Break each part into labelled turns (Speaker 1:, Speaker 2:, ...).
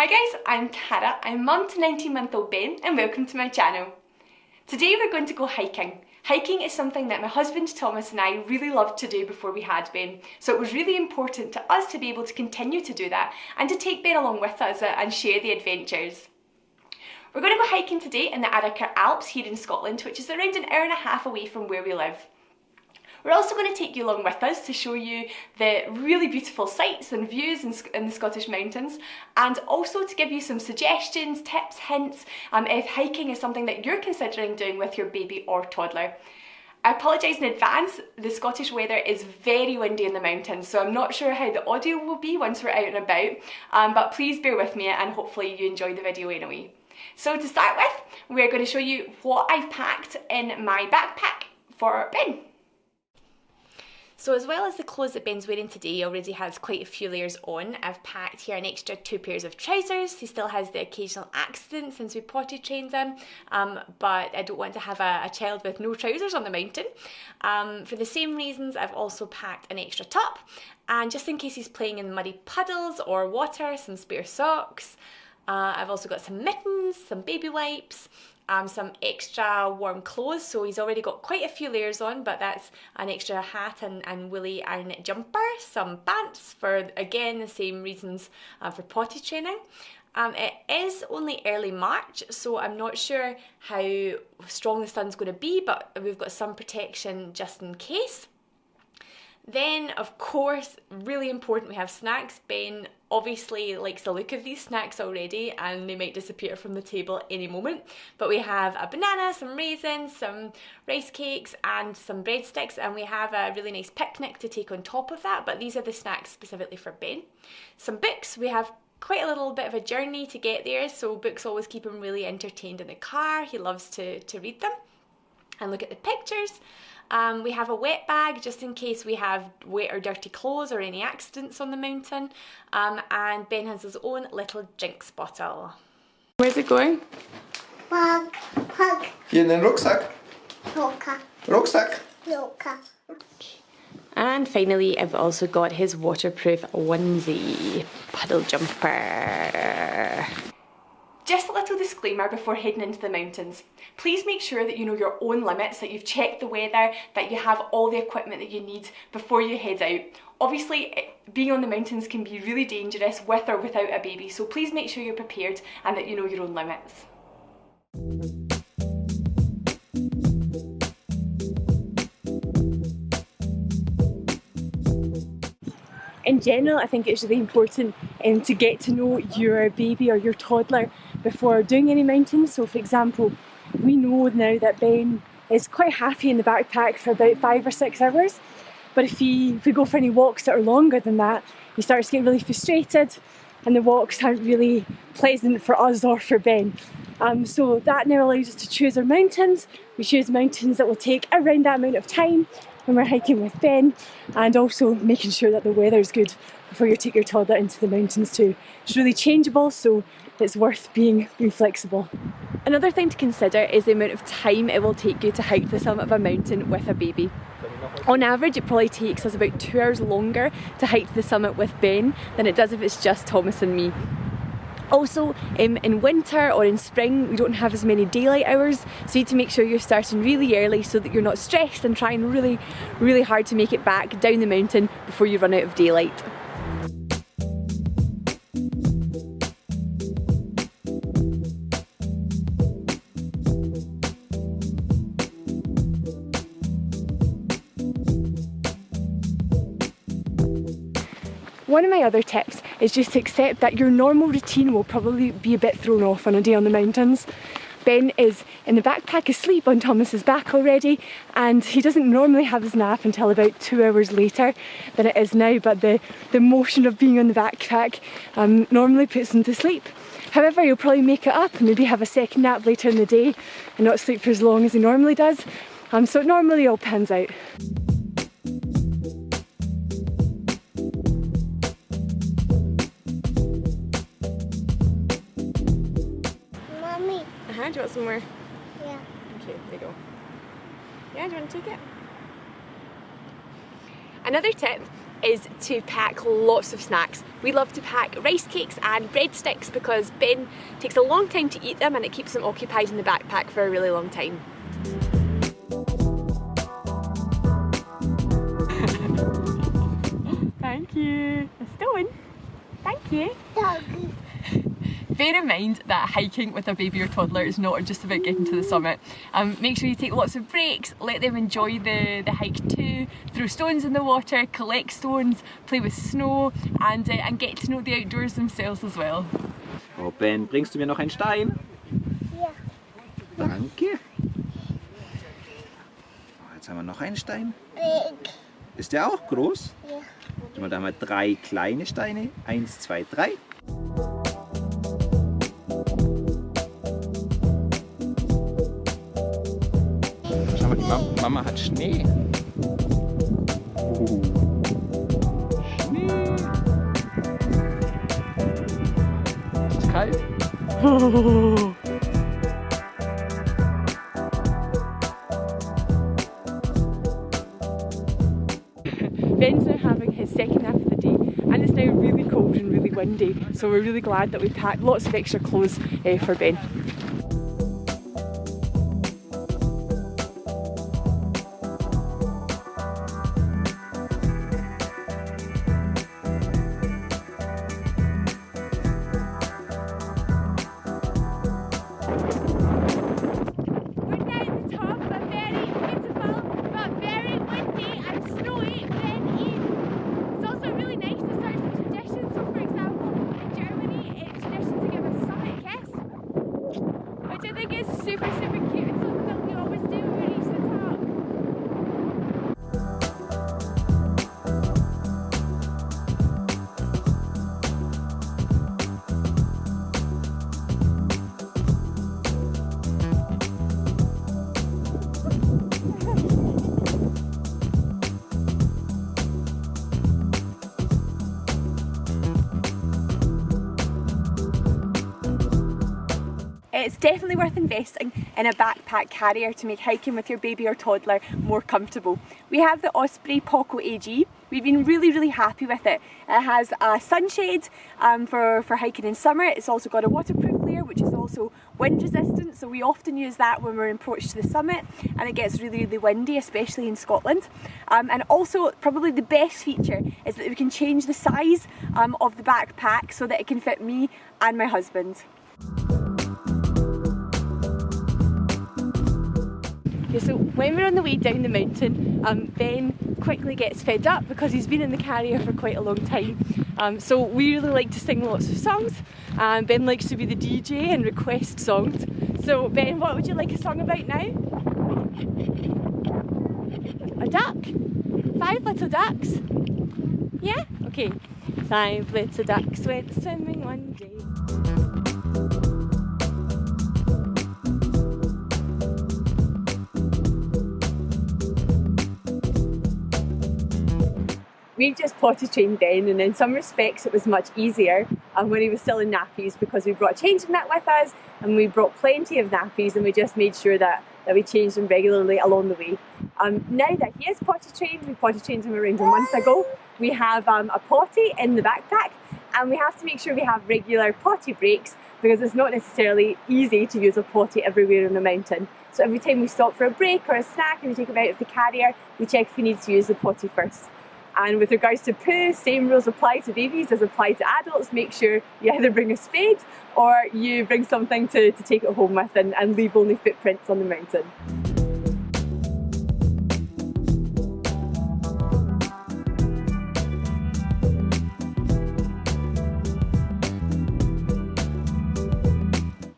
Speaker 1: Hi guys, I'm Cara, I'm mum to 19-month-old Beinn and welcome to my channel. Today we're going to go hiking. Hiking is something that my husband Thomas and I really loved to do before we had Beinn, so it was really important to us to be able to continue to do that and to take Beinn along with us and share the adventures. We're going to go hiking today in the Arrochar Alps here in Scotland, which is around an hour and a half away from where we live. We're also going to take you along with us to show you the really beautiful sights and views in the Scottish mountains, and also to give you some suggestions, tips, hints if hiking is something that you're considering doing with your baby or toddler. I apologise in advance, the Scottish weather is very windy in the mountains, so I'm not sure how the audio will be once we're out and about, but please bear with me and hopefully you enjoy the video anyway. So to start with, we're going to show you what I've packed in my backpack for Beinn. So as well as the clothes that Beinn's wearing today, he already has quite a few layers on. I've packed here an extra 2 pairs of trousers. He still has the occasional accident since we potty trained him, but I don't want to have a child with no trousers on the mountain. For the same reasons, I've also packed an extra top, and just in case he's playing in muddy puddles or water, some spare socks. I've also got some mittens, some baby wipes, some extra warm clothes, so he's already got quite a few layers on, but that's an extra hat and woolly iron jumper, some pants for, again, the same reasons for potty training. It is only early March, so I'm not sure how strong the sun's going to be, but we've got some protection just in case. Then, of course, really important, we have snacks. Beinn obviously likes the look of these snacks already and they might disappear from the table any moment. But we have a banana, some raisins, some rice cakes and some breadsticks, and we have a really nice picnic to take on top of that, but these are the snacks specifically for Beinn. Some books, we have quite a little bit of a journey to get there, so books always keep him really entertained in the car. He loves to read them and look at the pictures. We have a wet bag just in case we have wet or dirty clothes or any accidents on the mountain, and Beinn has his own little drinks bottle. Where's it going?
Speaker 2: Hug.
Speaker 3: Hier in den Rucksack.
Speaker 2: Rucksack.
Speaker 1: And finally, I've also got his waterproof onesie, puddle jumper. Just a little disclaimer before heading into the mountains. Please make sure that you know your own limits, that you've checked the weather, that you have all the equipment that you need before you head out. Obviously, being on the mountains can be really dangerous with or without a baby, so please make sure you're prepared and that you know your own limits. In general, I think it's really important to get to know your baby or your toddler before doing any mountains. So for example, we know now that Beinn is quite happy in the backpack for about 5 or 6 hours, but if we go for any walks that are longer than that, he starts to get really frustrated and the walks aren't really pleasant for us or for Beinn. So that now allows us to choose our mountains. We choose mountains that will take around that amount of time when we're hiking with Beinn, and also making sure that the weather is good before you take your toddler into the mountains too. It's really changeable, so it's worth being flexible. Another thing to consider is the amount of time it will take you to hike the summit of a mountain with a baby. On average, it probably takes us about 2 hours longer to hike the summit with Beinn than it does if it's just Thomas and me. Also, in winter or in spring, we don't have as many daylight hours, so you need to make sure you're starting really early so that you're not stressed and trying really, really hard to make it back down the mountain before you run out of daylight. One of my other tips is just to accept that your normal routine will probably be a bit thrown off on a day on the mountains. Beinn is in the backpack asleep on Thomas's back already, and he doesn't normally have his nap until about 2 hours later than it is now, but the motion of being on the backpack normally puts him to sleep. However, he'll probably make it up and maybe have a second nap later in the day and not sleep for as long as he normally does, so it normally all pans out. Do you want some more?
Speaker 2: Yeah.
Speaker 1: Okay, there you go. Yeah, do you want to take it? Another tip is to pack lots of snacks. We love to pack rice cakes and breadsticks because Ben takes a long time to eat them and it keeps him occupied in the backpack for a really long time. Thank you. A stone. Thank you.
Speaker 2: Dog.
Speaker 1: Bear in mind that hiking with a baby or toddler is not just about getting to the summit. Make sure you take lots of breaks, let them enjoy the hike too, throw stones in the water, collect stones, play with snow and get to know the outdoors themselves as well.
Speaker 3: Oh Ben, bringst du mir noch einen Stein?
Speaker 2: Ja.
Speaker 3: Danke. Oh, jetzt haben wir noch einen Stein.
Speaker 2: Big.
Speaker 3: Ist der auch groß?
Speaker 2: Ja.
Speaker 3: Guck mal, da haben wir 3 kleine Steine. 1, 2, 3. Schau mal, die Mama hat Schnee. Schnee. Ist es kalt?
Speaker 1: Ben's now having his second nap of the day and it's now really cold and really windy, so we're really glad that we packed lots of extra clothes for Ben. Super cute. It's something that we always do when we reach the top. It's definitely worth investing in a backpack carrier to make hiking with your baby or toddler more comfortable. We have the Osprey Poco AG. We've been really happy with it. It has a sunshade for hiking in summer. It's also got a waterproof layer which is also wind resistant, so we often use that when we're in approach to the summit and it gets really windy, especially in Scotland. And also probably the best feature is that we can change the size of the backpack so that it can fit me and my husband. Okay, so when we're on the way down the mountain, Ben quickly gets fed up because he's been in the carrier for quite a long time. So we really like to sing lots of songs, and Ben likes to be the DJ and request songs. So Ben, what would you like a song about now? A duck? 5 little ducks? Yeah? Okay. 5 little ducks went swimming one day. We've just potty trained Ben, and in some respects it was much easier when he was still in nappies because we brought changing net with us and we brought plenty of nappies and we just made sure that we changed him regularly along the way. Now that he is potty trained, we potty trained him around a month ago, we have a potty in the backpack and we have to make sure we have regular potty breaks because it's not necessarily easy to use a potty everywhere in the mountain. So every time we stop for a break or a snack and we take him out of the carrier, we check if he needs to use the potty first. And with regards to poo, same rules apply to babies as apply to adults. Make sure you either bring a spade or you bring something to take it home with and leave only footprints on the mountain.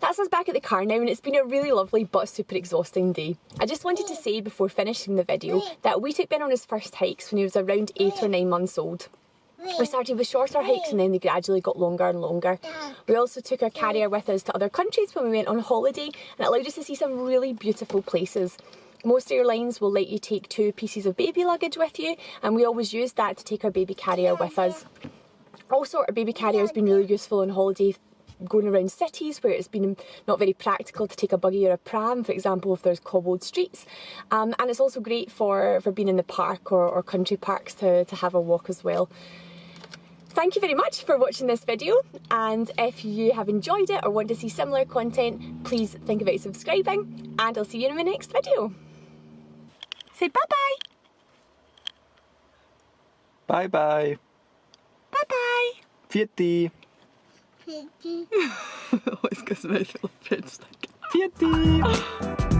Speaker 1: That's us back at the car now, and it's been a really lovely but super exhausting day. I just wanted to say before finishing the video that we took Ben on his first hikes when he was around 8 or 9 months old. We started with shorter hikes and then they gradually got longer and longer. We also took our carrier with us to other countries when we went on holiday, and it allowed us to see some really beautiful places. Most airlines will let you take 2 pieces of baby luggage with you, and we always used that to take our baby carrier with us. Also, our baby carrier has been really useful on holiday going around cities where it's been not very practical to take a buggy or a pram, for example, if there's cobbled streets. And it's also great for being in the park or country parks to have a walk as well. Thank you very much for watching this video, and if you have enjoyed it or want to see similar content, please think about subscribing, and I'll see you in my next video. Say bye-bye.
Speaker 3: Bye-bye.
Speaker 1: Bye-bye.
Speaker 3: Vierte.
Speaker 2: Piggy.
Speaker 1: Oh, it's got my little friends like.
Speaker 3: Vierte.